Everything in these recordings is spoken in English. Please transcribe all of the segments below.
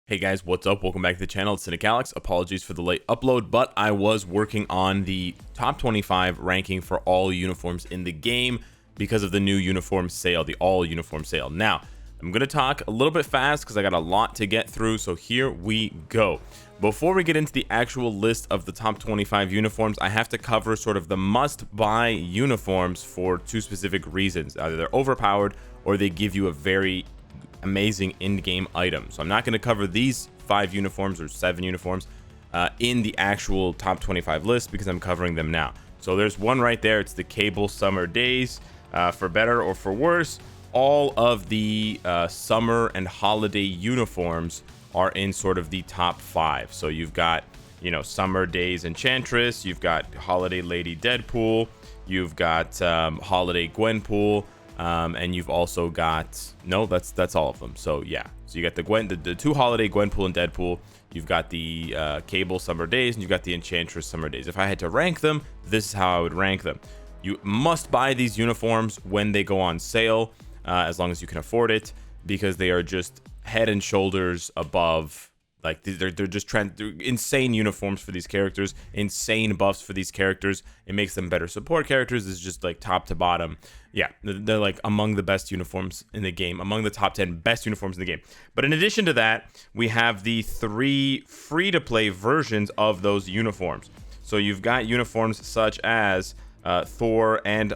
Hey guys, what's up? Welcome back to the channel. It's Cynicalex. Apologies for the late upload, but I was working on the top 25 ranking for all uniforms in the game because of the new uniform sale, the all uniform sale. Now, I'm going to talk a little bit fast because I got a lot to get through, so here we go. Before we get into the actual list of the top 25 uniforms, I have to cover sort of the must-buy uniforms for two specific reasons. Either they're overpowered or they give you a very amazing in-game item. So I'm not going to cover these 5 uniforms or 7 uniforms in the actual top 25 list because I'm covering them now. So there's one right there. It's the Cable Summer Days. For better or for worse, all of the summer and holiday uniforms are in sort of the top 5. So you've got, you know, Summer Days Enchantress, you've got Holiday Lady Deadpool, you've got Holiday Gwenpool, and you've also got, no, that's all of them. So yeah, so you got the two Holiday Gwenpool and Deadpool, you've got the Cable Summer Days, and you've got the Enchantress Summer Days. If I had to rank them, this is how I would rank them. You must buy these uniforms when they go on sale, as long as you can afford it, because they are just head and shoulders above. Like they're just they're insane uniforms for these characters, insane buffs for these characters. It makes them better support characters. It's just like top to bottom. Yeah, they're like among the best uniforms in the game, among the top 10 best uniforms in the game. But in addition to that, we have the 3 free-to-play versions of those uniforms. So you've got uniforms such as Thor and,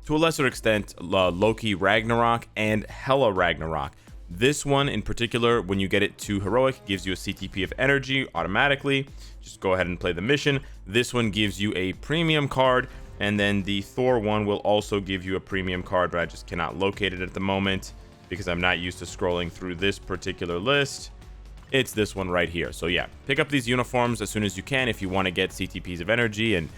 to a lesser extent, Loki Ragnarok and Hela Ragnarok. This one in particular, when you get it to heroic, gives you a CTP of energy automatically. Just go ahead and play the mission. This one gives you a premium card, and then the Thor one will also give you a premium card, but I just cannot locate it at the moment because I'm not used to scrolling through this particular list. It's this one right here. So yeah, pick up these uniforms as soon as you can if you want to get CTPs of energy and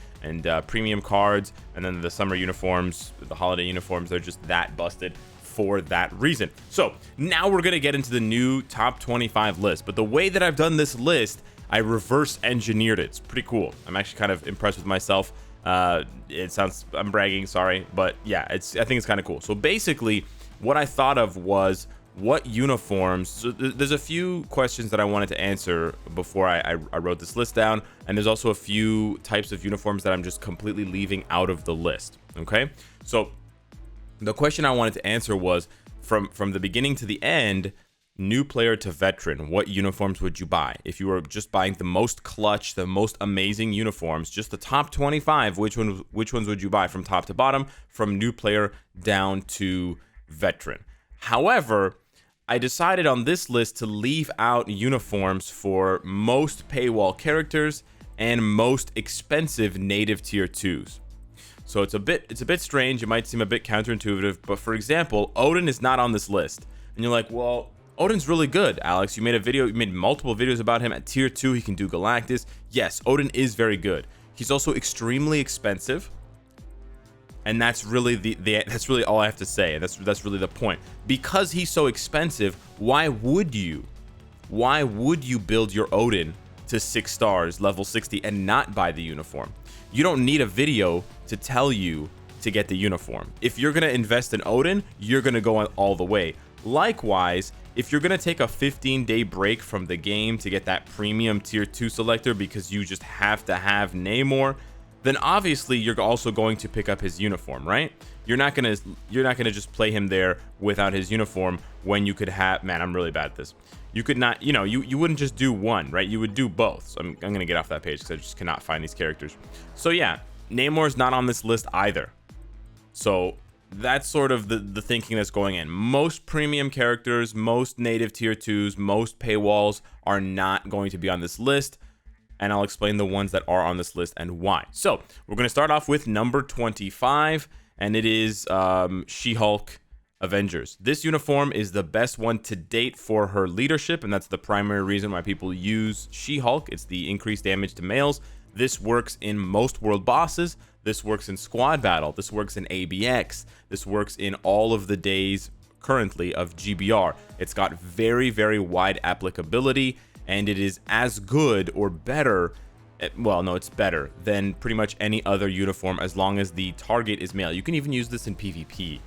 premium cards. And then the summer uniforms, the holiday uniforms, they're just that busted for that reason. So now we're gonna get into the new top 25 list, but the way that I've done this list, I reverse engineered it. It's pretty cool. I'm actually kind of impressed with myself. It sounds, I'm bragging, sorry, but yeah, I think it's kind of cool. So basically what I thought of was what uniforms, so there's a few questions that I wanted to answer before I wrote this list down, and there's also a few types of uniforms that I'm just completely leaving out of the list. Okay, so the question I wanted to answer was from the beginning to the end, new player to veteran, what uniforms would you buy? If you were just buying the most clutch, the most amazing uniforms, just the top 25, which ones would you buy from top to bottom, from new player down to veteran? However, I decided on this list to leave out uniforms for most paywall characters and most expensive native tier 2s. So it's a bit strange. It might seem a bit counterintuitive, but for example, Odin is not on this list. And you're like, well, Odin's really good, Alex. You made multiple videos about him at tier 2. He can do Galactus. Yes, Odin is very good. He's also extremely expensive. And that's really that's really all I have to say. And that's really the point. Because he's so expensive, why would you build your Odin to 6 stars, level 60, and not buy the uniform? You don't need a video to tell you to get the uniform. If you're gonna invest in Odin, you're gonna go on all the way. Likewise, if you're gonna take a 15-day break from the game to get that premium tier 2 selector because you just have to have Namor, then obviously you're also going to pick up his uniform, right? You're not gonna just play him there without his uniform when you could have, man, I'm really bad at this. You could not, you wouldn't just do one, right? You would do both. So I'm gonna get off that page because I just cannot find these characters. So yeah, Namor's not on this list either. So that's sort of the thinking that's going in. Most premium characters, most native tier 2s, most paywalls are not going to be on this list. And I'll explain the ones that are on this list and why. So we're going to start off with number 25, and it is She-Hulk Avengers. This uniform is the best one to date for her leadership, and that's the primary reason why people use She-Hulk. It's the increased damage to males. This works in most world bosses. This works in squad battle. This works in ABX. This works in all of the days currently of GBR. It's got very, very wide applicability, and it is as good or better, well, no, it's better than pretty much any other uniform as long as the target is male. You can even use this in PvP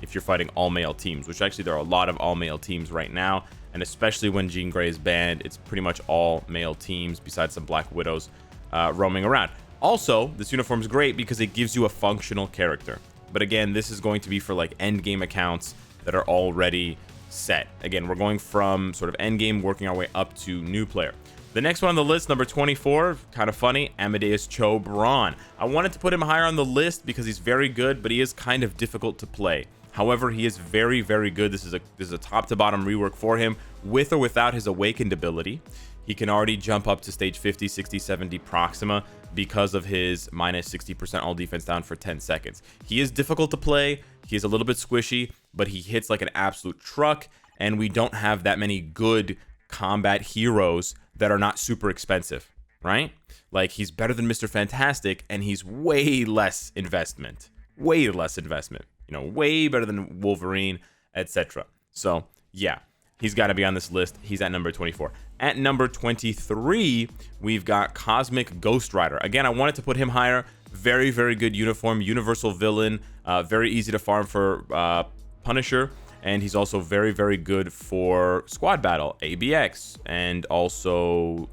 if you're fighting all male teams, which actually there are a lot of all male teams right now. And especially when Jean Grey is banned, it's pretty much all male teams besides some Black Widows roaming around. Also, this uniform is great because it gives you a functional character. But again, this is going to be for like end game accounts that are already set. Again, we're going from sort of end game, working our way up to new player. The next one on the list, number 24, kind of funny, Amadeus Cho Braun. I wanted to put him higher on the list because he's very good, but he is kind of difficult to play. However, he is very, very good. This is a top to bottom rework for him, with or without his awakened ability. He can already jump up to stage 50, 60, 70 Proxima because of his minus 60% all defense down for 10 seconds. He is difficult to play. He is a little bit squishy, but he hits like an absolute truck, and we don't have that many good combat heroes that are not super expensive, right? Like, he's better than Mr. Fantastic, and he's way less investment. Way less investment. You know, way better than Wolverine, etc. So, yeah, he's got to be on this list. He's at number 24. At number 23, we've got Cosmic Ghost Rider. Again, I wanted to put him higher. Very, very good uniform. Universal villain. Very easy to farm for Punisher. And he's also very, very good for Squad Battle, ABX, and also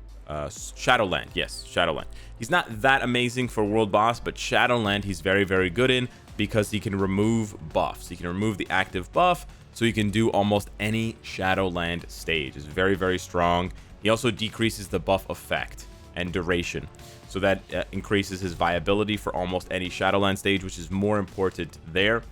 Shadowland. Yes, Shadowland. He's not that amazing for World Boss, but Shadowland he's very, very good in because he can remove buffs. He can remove the active buff, so he can do almost any Shadowland stage. It's very, very strong. He also decreases the buff effect and duration, so that increases his viability for almost any Shadowland stage, which is more important there.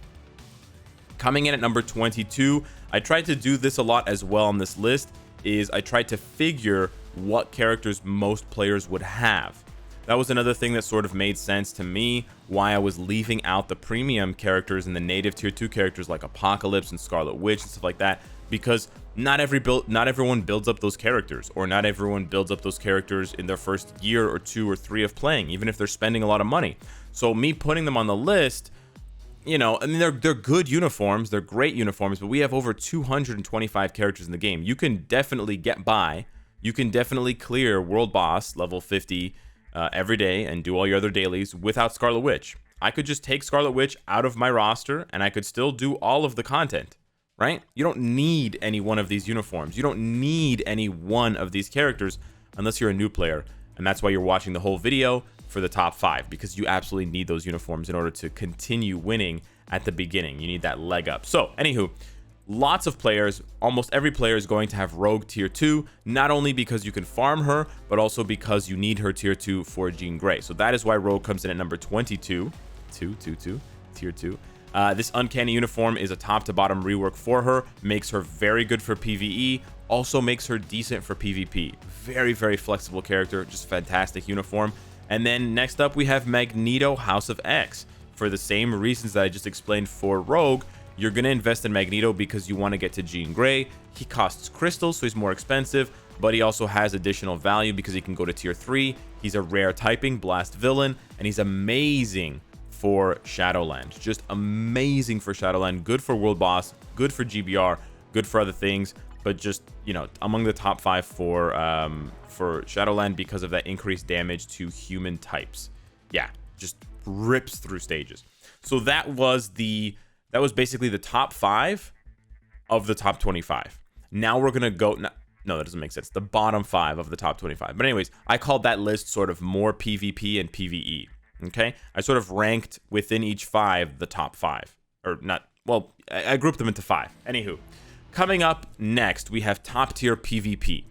Coming in at number 22, I tried to do this a lot as well on this list, is I tried to figure what characters most players would have. That was another thing that sort of made sense to me, why I was leaving out the premium characters and the native tier 2 characters like Apocalypse and Scarlet Witch and stuff like that, because not everyone builds up those characters, or not everyone builds up those characters in their first year or 2 or 3 of playing, even if they're spending a lot of money. So me putting them on the list, you know, I mean, they're good uniforms, they're great uniforms, but we have over 225 characters in the game. You can definitely get by, you can definitely clear World Boss level 50 every day and do all your other dailies without Scarlet Witch. I could just take Scarlet Witch out of my roster and I could still do all of the content, right? You don't need any one of these uniforms. You don't need any one of these characters unless you're a new player. And that's why you're watching the whole video for the top 5, because you absolutely need those uniforms in order to continue winning at the beginning. You need that leg up. So, anywho, lots of players, almost every player is going to have Rogue tier 2, not only because you can farm her, but also because you need her tier 2 for Jean Grey. So that is why Rogue comes in at number 22. Tier 2. This Uncanny uniform is a top to bottom rework for her, makes her very good for PvE, also makes her decent for PvP. Very, very flexible character, just fantastic uniform. And then next up we have Magneto House of X. For the same reasons that I just explained for Rogue, you're going to invest in Magneto because you want to get to Jean Grey. He costs crystals, so he's more expensive, but he also has additional value because he can go to tier 3. He's a rare typing blast villain, and he's amazing for Shadowland. Just amazing for Shadowland. Good for World Boss, good for GBR, good for other things, but just, you know, among the top 5 for Shadowland because of that increased damage to human types. Yeah, just rips through stages. So that was basically the top 5 of the top 25. Now we're gonna go. No, that doesn't make sense. The bottom 5 of the top 25. But anyways, I called that list sort of more PvP and PvE. Okay, I sort of ranked within each 5 the top 5, or not. Well, I grouped them into 5. Anywho, coming up next, we have top tier PvP.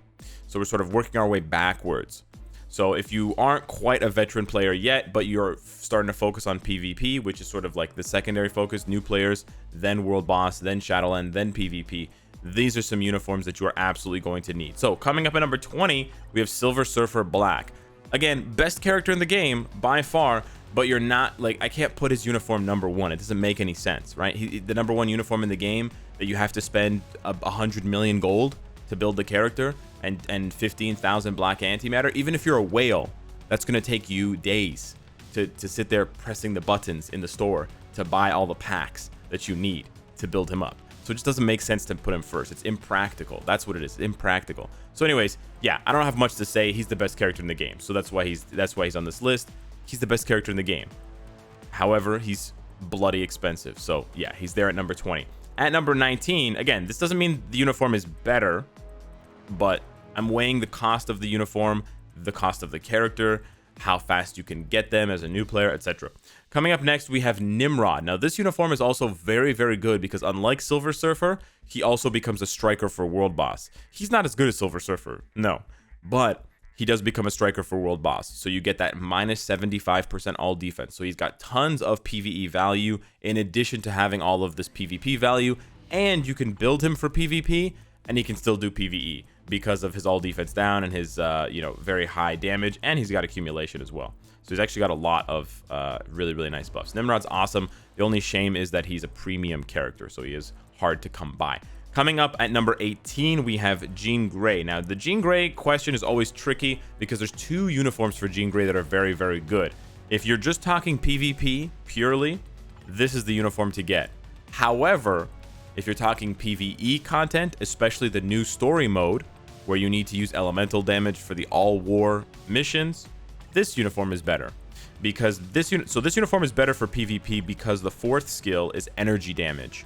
So we're sort of working our way backwards. So if you aren't quite a veteran player yet, but you're starting to focus on PvP, which is sort of like the secondary focus, new players, then World Boss, then Shadowland, then PvP, these are some uniforms that you are absolutely going to need. So coming up at number 20, we have Silver Surfer Black. Again, best character in the game by far, but you're not, like, I can't put his uniform number 1. It doesn't make any sense, right? The number 1 uniform in the game that you have to spend 100 million gold to build the character, and 15,000 black antimatter. Even if you're a whale, that's going to take you days to sit there pressing the buttons in the store to buy all the packs that you need to build him up. So it just doesn't make sense to put him first. It's impractical. That's what it is. Impractical. So anyways, yeah, I don't have much to say. He's the best character in the game. So that's why he's on this list. He's the best character in the game. However, he's bloody expensive. So yeah, he's there at number 20. At number 19, again, this doesn't mean the uniform is better, but I'm weighing the cost of the uniform, the cost of the character, how fast you can get them as a new player, etc. Coming up next, we have Nimrod. Now, this uniform is also very, very good because unlike Silver Surfer, he also becomes a striker for World Boss. He's not as good as Silver Surfer, no, but he does become a striker for World Boss. So you get that minus 75% all defense. So he's got tons of PvE value in addition to having all of this PvP value, and you can build him for PvP and he can still do PvE because of his all defense down and his very high damage, and he's got accumulation as well. So he's actually got a lot of really, really nice buffs. Nimrod's awesome. The only shame is that he's a premium character, so he is hard to come by. Coming up at number 18, we have Jean Grey. Now, the Jean Grey question is always tricky because there's two uniforms for Jean Grey that are very, very good. If you're just talking PvP purely, this is the uniform to get. However, if you're talking PvE content, especially the new story mode, where you need to use elemental damage for the all-war missions, this uniform is better. Because this uniform is better for PvP because the fourth skill is energy damage.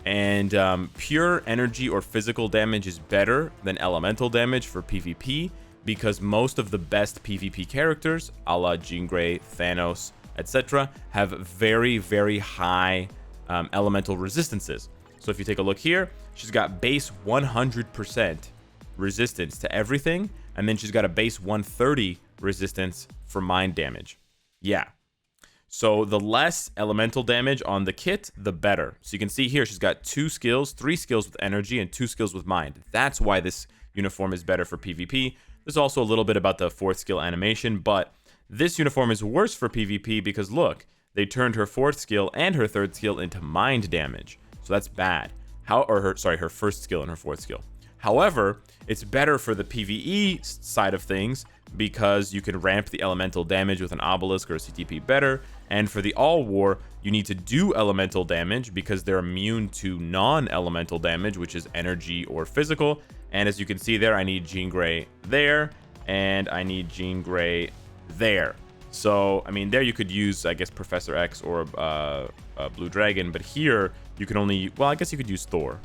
And pure energy or physical damage is better than elemental damage for PvP because most of the best PvP characters, a la Jean Grey, Thanos, etc., have very, very high elemental resistances. So if you take a look here, she's got base 100% resistance to everything, and then she's got a base 130 resistance for mind damage. Yeah. So the less elemental damage on the kit, the better. So you can see here, she's got 3 skills with energy and 2 skills with mind. That's why this uniform is better for PvP. There's also a little bit about the 4th skill animation, but this uniform is worse for PvP because look, they turned her 4th skill and her 3rd skill into mind damage. So that's bad. Her 1st skill and her 4th skill. However, it's better for the PvE side of things because you can ramp the elemental damage with an obelisk or a CTP better. And for the all war, you need to do elemental damage because they're immune to non-elemental damage, which is energy or physical. And as you can see there, I need Jean Grey there, and I need Jean Grey there. So, I mean, there you could use, I guess, Professor X or Blue Dragon, but here you can only, well, I guess you could use Thor.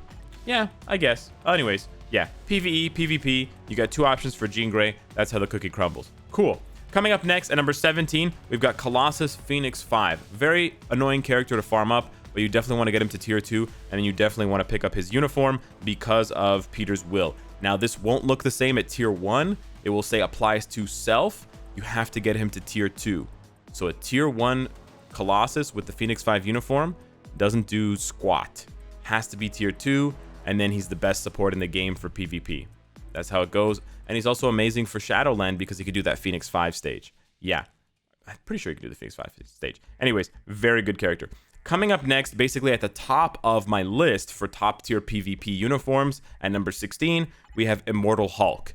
Yeah, I guess. Anyways, yeah, PvE, PvP, you got 2 options for Jean Grey. That's how the cookie crumbles. Cool. Coming up next at number 17, we've got Colossus Phoenix 5. Very annoying character to farm up, but you definitely want to get him to tier 2, and then you definitely want to pick up his uniform because of Peter's will. Now, this won't look the same at tier 1. It will say applies to self. You have to get him to tier 2. So a tier 1 Colossus with the Phoenix 5 uniform doesn't do squat. Has to be tier 2, and then he's the best support in the game for PvP. That's how it goes. And he's also amazing for Shadowland because he could do that Phoenix 5 stage. Yeah, I'm pretty sure he could do the Phoenix 5 stage. Anyways, very good character. Coming up next, basically at the top of my list for top tier PvP uniforms, at number 16, we have Immortal Hulk.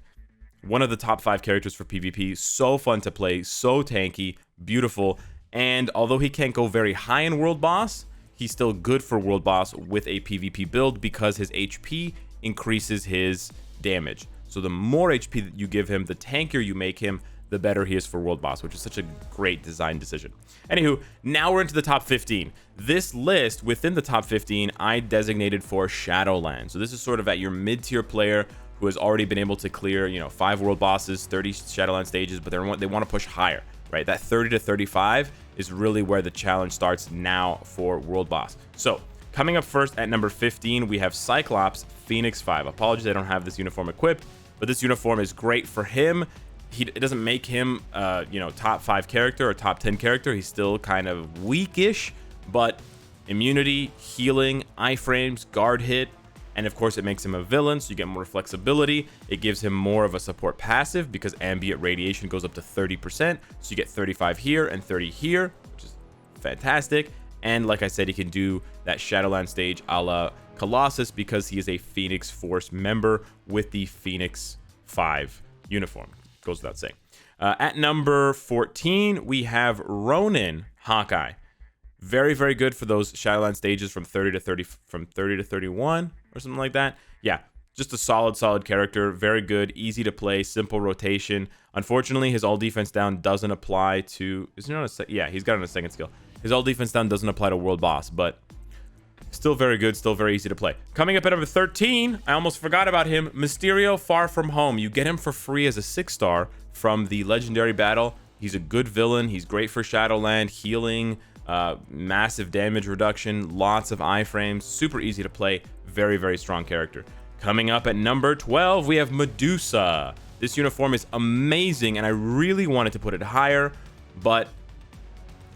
One of the top 5 characters for PvP. So fun to play, so tanky, beautiful. And although he can't go very high in World Boss, he's still good for World Boss with a PvP build because his HP increases his damage. So the more HP that you give him, the tankier you make him, the better he is for World Boss, which is such a great design decision. Anywho, now we're into the top 15. This list within the top 15, I designated for Shadowland. So this is sort of at your mid-tier player who has already been able to clear, 5 World Bosses, 30 Shadowland stages, but they want to push higher, right? That 30 to 35 is really where the challenge starts now for World Boss. So coming up first at number 15, we have Cyclops Phoenix 5. Apologies, I don't have this uniform equipped, but this uniform is great for him. It doesn't make him, top 5 character or top 10 character. He's still kind of weakish, but immunity, healing, iframes, guard hit, and of course it makes him a villain, so you get more flexibility. It gives him more of a support passive because ambient radiation goes up to 30%, so you get 35 here and 30 here, which is fantastic. And like I said, he can do that Shadowland stage a la Colossus because he is a Phoenix Force member with the Phoenix 5 uniform. Goes without saying. At number 14, we have Ronin Hawkeye. Very, very good for those Shadowland stages from 30 to 31 or something like that. Yeah, just a solid character. Very good, easy to play, simple rotation. Unfortunately, his all defense down doesn't apply to. Is he on a? Yeah, he's got on a second skill. His all defense down doesn't apply to world boss, but still very good, still very easy to play. Coming up at number 13, I almost forgot about him, Mysterio Far From Home. You get him for free as a 6-star from the Legendary Battle. He's a good villain. He's great for Shadowland, healing, massive damage reduction, lots of iframes, super easy to play, very, very strong character. Coming up at number 12, we have Medusa. This uniform is amazing, and I really wanted to put it higher, but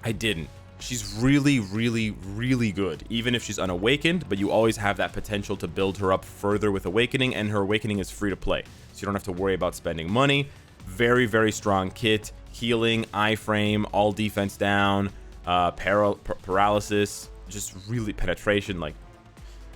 I didn't. She's really, really, really good, even if she's unawakened, but you always have that potential to build her up further with Awakening, and her Awakening is free to play, so you don't have to worry about spending money. Very, very strong kit, healing, iframe, all defense down, paralysis, just really penetration. Like,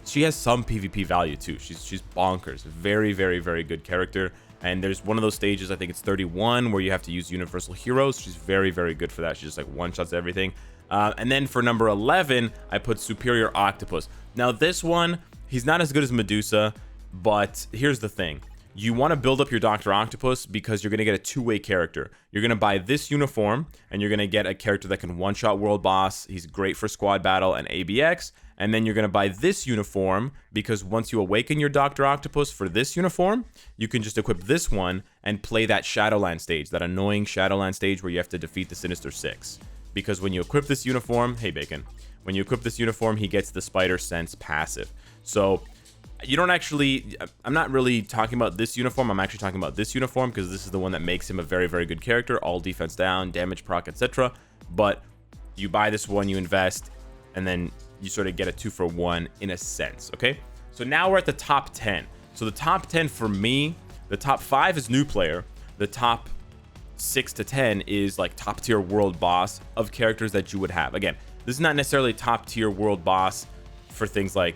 she has some PvP value too. She's bonkers. Very, very, very good character. And there's one of those stages, I think it's 31, where you have to use Universal Heroes. She's very, very good for that. She just like one-shots everything. And then for number 11, I put Superior Octopus. Now this one, he's not as good as Medusa, but here's the thing. You want to build up your Dr. Octopus because you're going to get a two-way character. You're going to buy this uniform, and you're going to get a character that can one-shot World Boss. He's great for Squad Battle and ABX. And then you're going to buy this uniform because once you awaken your Dr. Octopus for this uniform, you can just equip this one and play that Shadowland stage, that annoying Shadowland stage where you have to defeat the Sinister Six. Because when you equip this uniform, hey Bacon, when you equip this uniform, he gets the Spider Sense passive. So you don't actually, I'm not really talking about this uniform, I'm actually talking about this uniform because this is the one that makes him a very, very good character, all defense down, damage proc, etc. But you buy this one, you invest, and then you sort of get a 2-for-1 in a sense, okay? So now we're at the top 10. So the top 10 for me, the top 5 is new player, the top 6 to 10 is like top tier world boss of characters that you would have. Again, this is not necessarily top tier world boss for things like,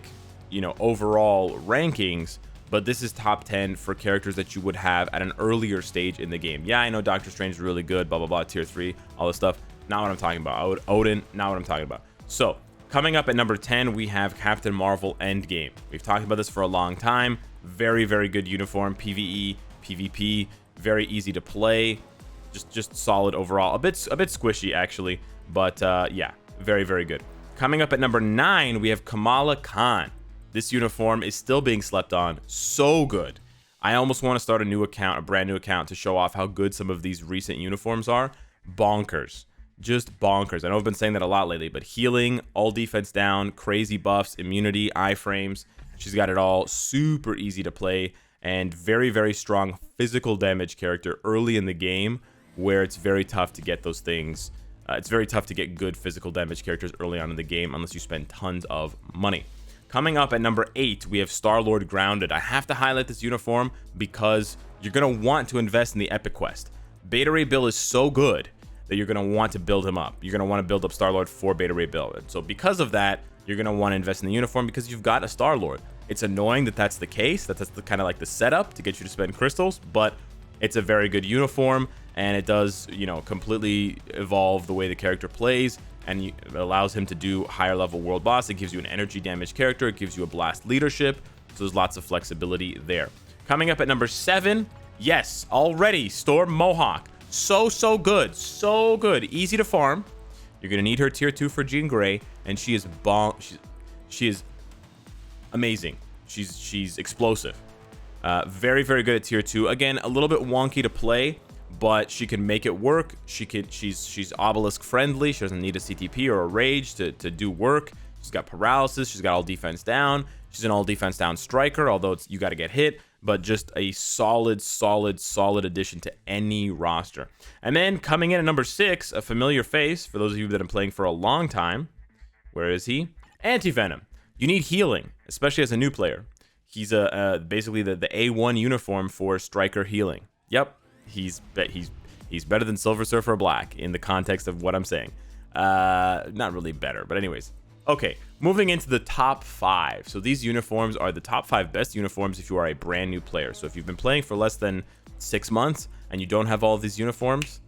you know, overall rankings, but this is top 10 for characters that you would have at an earlier stage in the game. Yeah, I know Doctor Strange is really good, blah, blah, blah, tier 3, all this stuff. Not what I'm talking about. Odin, not what I'm talking about. So coming up at number 10, we have Captain Marvel Endgame. We've talked about this for a long time. Very, very good uniform, PvE, PvP, very easy to play. Just solid overall. A bit squishy actually, but yeah, very, very good. Coming up at number 9, we have Kamala Khan. This uniform is still being slept on. So good. I almost want to start a new account, a brand new account, to show off how good some of these recent uniforms are. Bonkers. Just bonkers. I know I've been saying that a lot lately, but healing, all defense down, crazy buffs, immunity, iframes. She's got it all. Super easy to play, and very, very strong physical damage character early in the game, where it's very tough to get those things. It's very tough to get good physical damage characters early on in the game unless you spend tons of money. Coming up at number 8, we have Star-Lord Grounded. I have to highlight this uniform because you're going to want to invest in the Epic Quest. Beta Ray Bill is so good that you're going to want to build him up. You're going to want to build up Star-Lord for Beta Ray Bill. And so because of that, you're going to want to invest in the uniform because you've got a Star-Lord. It's annoying that that's the case, that's the kind of like the setup to get you to spend crystals, but it's a very good uniform, and it does, you know, completely evolve the way the character plays, and it allows him to do higher level world boss. It gives you an energy damage character, it gives you a blast leadership, so there's lots of flexibility there. Coming up at number 7, yes, already Storm Mohawk. So good, so good, easy to farm. You're gonna need her tier 2 for Jean Grey, and she is she is amazing. She's explosive. Very, very good at tier 2. Again, a little bit wonky to play, but she can make it work. She's obelisk friendly. She doesn't need a CTP or a rage to do work. She's got paralysis. She's got all defense down. She's an all defense down striker, although you got to get hit, but just a solid addition to any roster. And then coming in at number 6, a familiar face for those of you that have been playing for a long time. Where is he? Anti-Venom. You need healing, especially as a new player. He's basically the A1 uniform for striker healing. Yep, he's better than Silver Surfer Black in the context of what I'm saying. Not really better, but anyways. Okay, moving into the top 5. So these uniforms are the top 5 best uniforms if you are a brand new player. So if you've been playing for less than 6 months and you don't have all of these uniforms,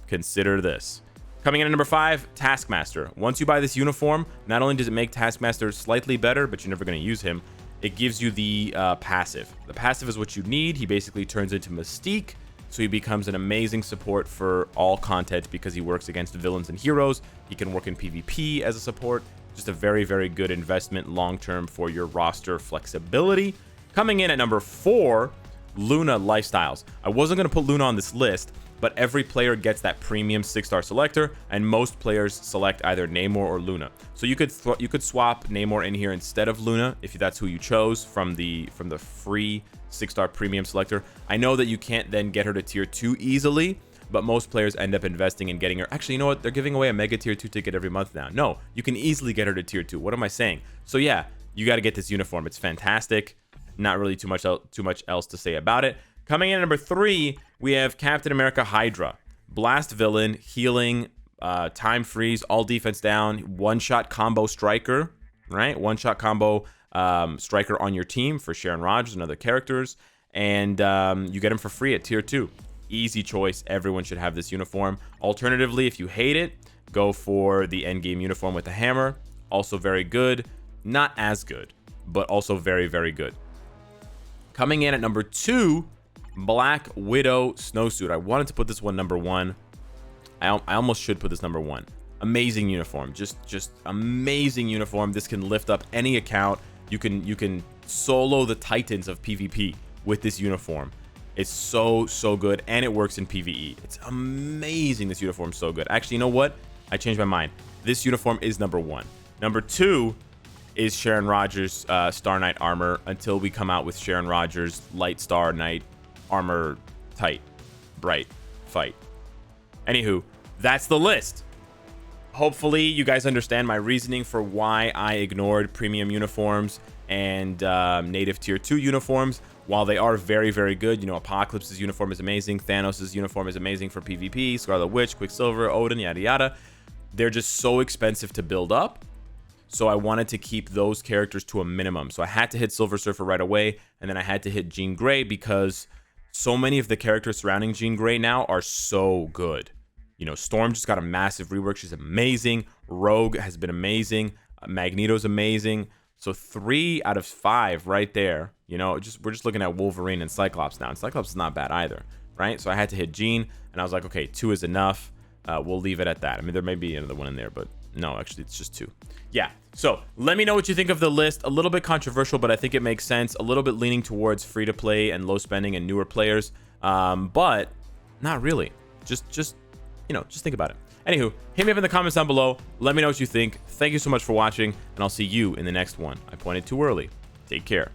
consider this. Coming in at number 5, Taskmaster. Once you buy this uniform, not only does it make Taskmaster slightly better, but you're never going to use him, it gives you the passive. The passive is what you need. He basically turns into Mystique, so he becomes an amazing support for all content because he works against villains and heroes. He can work in PvP as a support. Just a very, very good investment long-term for your roster flexibility. Coming in at number 4, Luna Lifestyles. I wasn't going to put Luna on this list, but every player gets that premium 6-star selector, and most players select either Namor or Luna. So you could swap Namor in here instead of Luna if that's who you chose from the free 6-star premium selector. I know that you can't then get her to tier 2 easily, but most players end up investing in getting her. Actually, you know what? They're giving away a mega tier 2 ticket every month now. No, you can easily get her to tier 2. What am I saying? So yeah, you got to get this uniform. It's fantastic. Not really too much else to say about it. Coming in at number 3, we have Captain America Hydra. Blast villain, healing, time freeze, all defense down, one-shot combo striker, right? One-shot combo striker on your team for Sharon Rogers and other characters. And you get him for free at tier 2. Easy choice. Everyone should have this uniform. Alternatively, if you hate it, go for the endgame uniform with the hammer. Also very good. Not as good, but also very, very good. Coming in at number 2, Black Widow Snowsuit. I wanted to put this one number 1. I almost should put this number 1. Amazing uniform. Just amazing uniform. This can lift up any account. You can solo the titans of PvP with this uniform. It's so good, and it works in PvE. It's amazing. This uniform's so good. Actually, you know what? I changed my mind. This uniform is number 1. Number 2 is Sharon Rogers Star Knight armor until we come out with Sharon Rogers Light Star Knight armor tight, bright fight. Anywho, that's the list. Hopefully you guys understand my reasoning for why I ignored premium uniforms and native tier 2 uniforms. While they are very, very good, you know, Apocalypse's uniform is amazing, Thanos' uniform is amazing for PvP, Scarlet Witch, Quicksilver, Odin, yada yada. They're just so expensive to build up. So I wanted to keep those characters to a minimum. So I had to hit Silver Surfer right away, and then I had to hit Jean Grey because so many of the characters surrounding Jean Grey now are so good. You know, Storm just got a massive rework. She's amazing. Rogue has been amazing. Magneto's amazing. So 3 out of 5 right there. You know, we're just looking at Wolverine and Cyclops now. And Cyclops is not bad either, right? So I had to hit Jean, and I was like, okay, 2 is enough. We'll leave it at that. I mean, there may be another one in there, but no, actually, it's just 2. Yeah, so let me know what you think of the list. A little bit controversial, but I think it makes sense. A little bit leaning towards free-to-play and low spending and newer players, but not really. Just you know, just think about it. Anywho, hit me up in the comments down below. Let me know what you think. Thank you so much for watching, and I'll see you in the next one. I pointed too early. Take care.